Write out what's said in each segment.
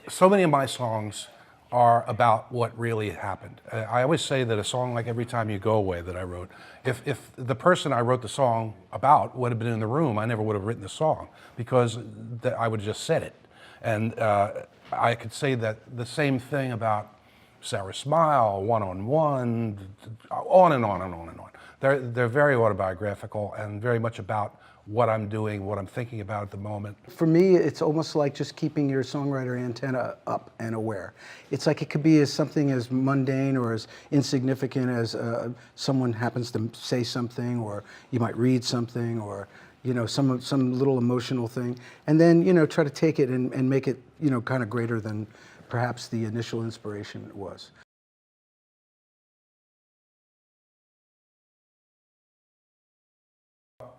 So many of my songs are about what really happened. I always say that a song like Every Time You Go Away that I wrote, if the person I wrote the song about would have been in the room, I never would have written the song, because I would have just said it. And I could say that the same thing about Sarah Smile, One on One, on and on and on and on. They're very autobiographical and very much about what I'm doing, what I'm thinking about at the moment. For me, it's almost like just keeping your songwriter antenna up and aware. It's like it could be as something as mundane or as insignificant as someone happens to say something, or you might read something, or some little emotional thing, and then try to take it and make it kind of greater than perhaps the initial inspiration was.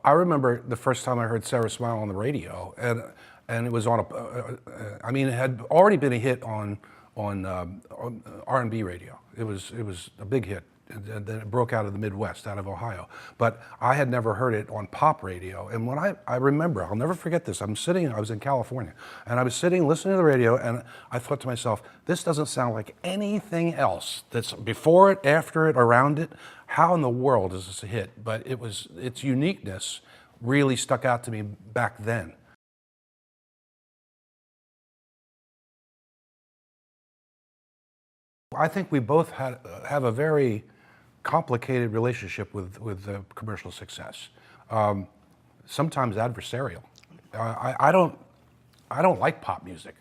I remember the first time I heard Sarah Smile on the radio, and it was on I mean, it had already been a hit on R&B radio. It was a big hit, and then it broke out of the Midwest, out of Ohio. But I had never heard it on pop radio. And when I remember, I'll never forget this. I was in California, and I was sitting listening to the radio, and I thought to myself, this doesn't sound like anything else that's before it, after it, around it. How in the world is this a hit? But its uniqueness really stuck out to me back then. I think we both have a very complicated relationship with commercial success. Sometimes adversarial. I don't like pop music.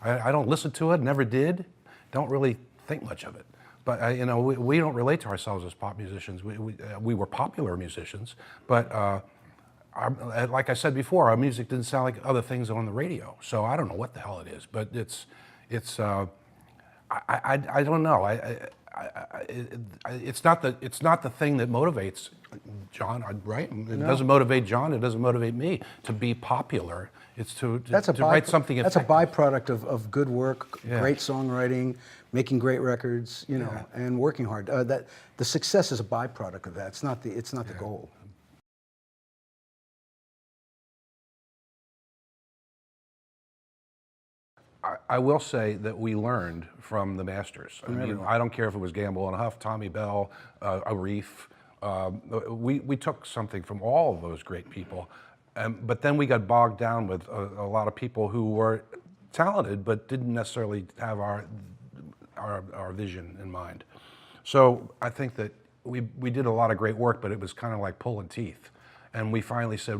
I don't listen to it. Never did. Don't really think much of it. But we don't relate to ourselves as pop musicians. We were popular musicians, but like I said before, our music didn't sound like other things on the radio. So I don't know what the hell it is, but I don't know. It's not the thing that motivates John, right? It doesn't motivate John. It doesn't motivate me to be popular. It's to write something effective. That's a byproduct of good work, great songwriting, making great records, and working hard. That the success is a byproduct of that. It's not the goal. I will say that we learned from the masters. I don't care if it was Gamble and Huff, Tommy Bell, Arif. We took something from all of those great people, but then we got bogged down with a lot of people who were talented but didn't necessarily have our vision in mind. So I think that we did a lot of great work, but it was kind of like pulling teeth. And we finally said,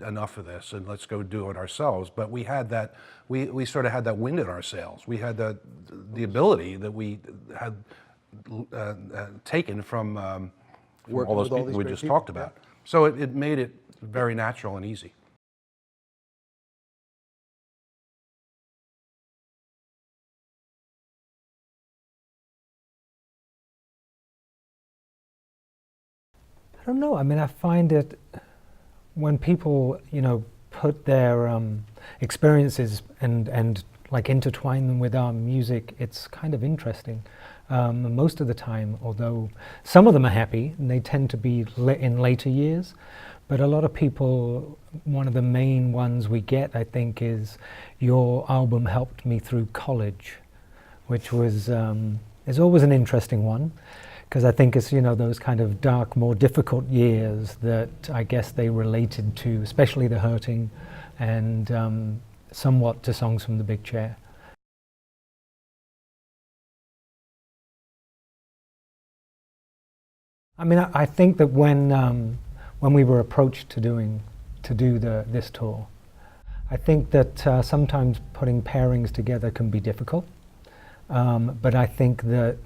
enough of this, and let's go do it ourselves. But we had that, we sort of had that wind in our sails. We had the ability that we had taken from all those people we just talked about. So it made it very natural and easy. I don't know. I mean, I find it, when people, put their experiences and like intertwine them with our music, it's kind of interesting. Most of the time, although some of them are happy, and they tend to be in later years, but a lot of people, one of the main ones we get, I think, is your album helped me through college, which was is always an interesting one. Because I think it's, those kind of dark, more difficult years that I guess they related to, especially The Hurting and somewhat to Songs from the Big Chair. I mean, I think that when we were approached to do this tour, I think that sometimes putting pairings together can be difficult, but I think that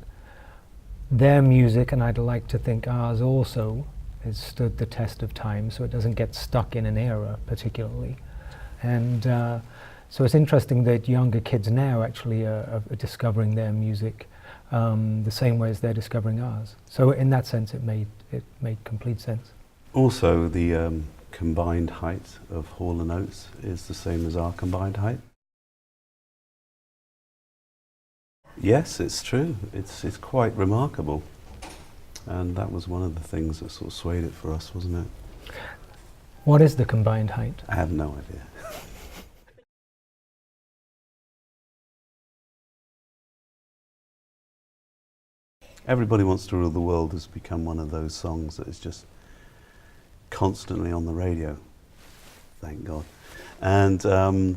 their music, and I'd like to think ours also, has stood the test of time, so it doesn't get stuck in an era particularly. And so it's interesting that younger kids now actually are discovering their music the same way as they're discovering ours. So in that sense, it made complete sense. Also, the combined height of Hall and Oates is the same as our combined height. Yes, it's true. It's quite remarkable, and that was one of the things that sort of swayed it for us, wasn't it? What is the combined height? I have no idea. Everybody Wants to Rule the World has become one of those songs that is just constantly on the radio, thank God. And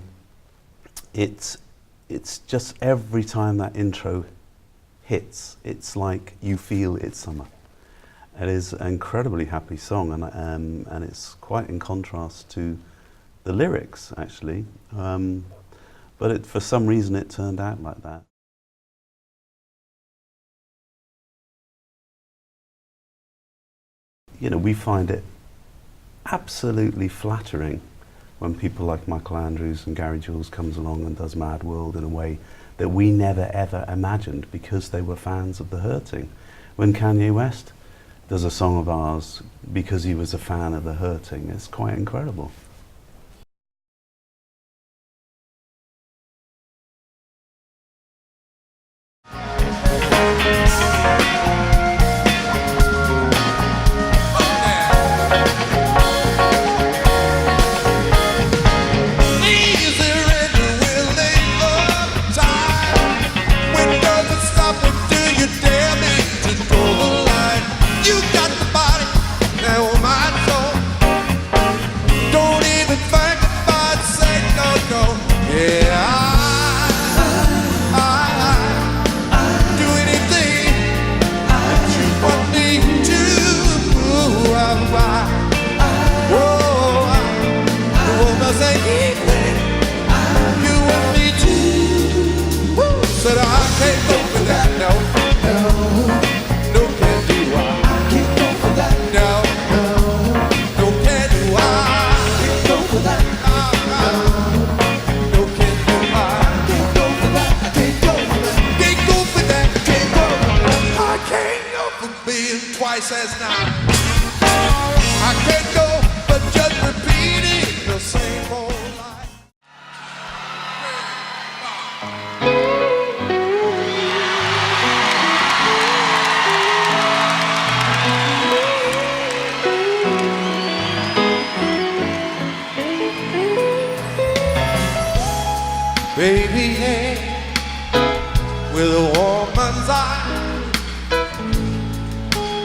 it's just every time that intro hits, it's like you feel it's summer. It is an incredibly happy song, and it's quite in contrast to the lyrics, actually. But for some reason it turned out like that. You know, we find it absolutely flattering when people like Michael Andrews and Gary Jules comes along and does Mad World in a way that we never ever imagined, because they were fans of The Hurting. When Kanye West does a song of ours because he was a fan of The Hurting, it's quite incredible. Says now I can't go but just repeating the same old lie. Baby, hey, with a woman's eye,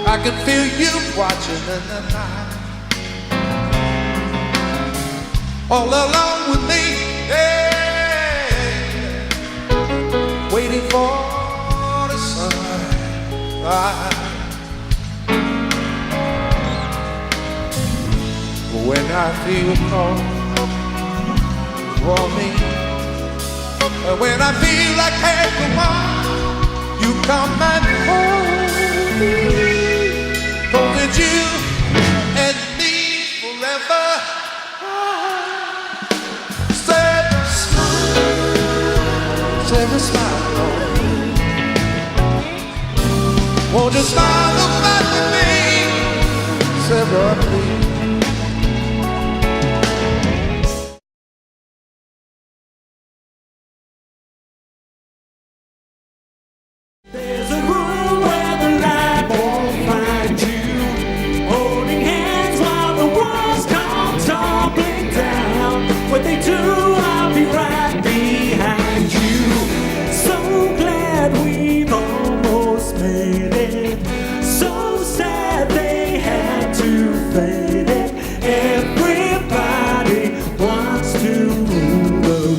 I can feel you watching in the night, all alone with me, yeah, waiting for the sunrise. When I feel cold for me, when I feel like can't go on, you come and hold me. Cause it's you and me forever. Say the smile. Won't you smile back with me? Say please. There's a room where the light won't find you, holding hands while the walls come tumbling down. What they do, I'll be right behind you. So glad we've almost made it. So sad they had to fade it. Everybody wants to rule the world.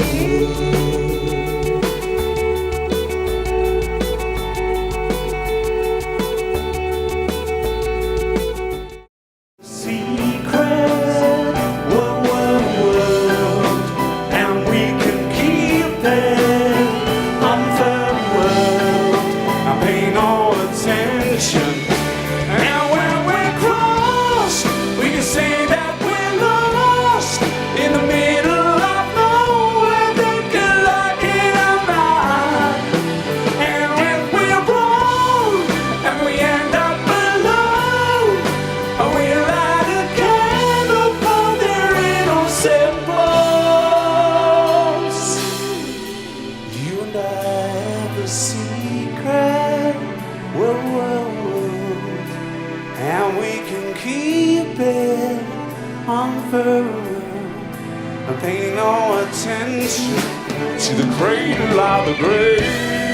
And we can keep it unfurled and pay no attention to the cradle of the grave.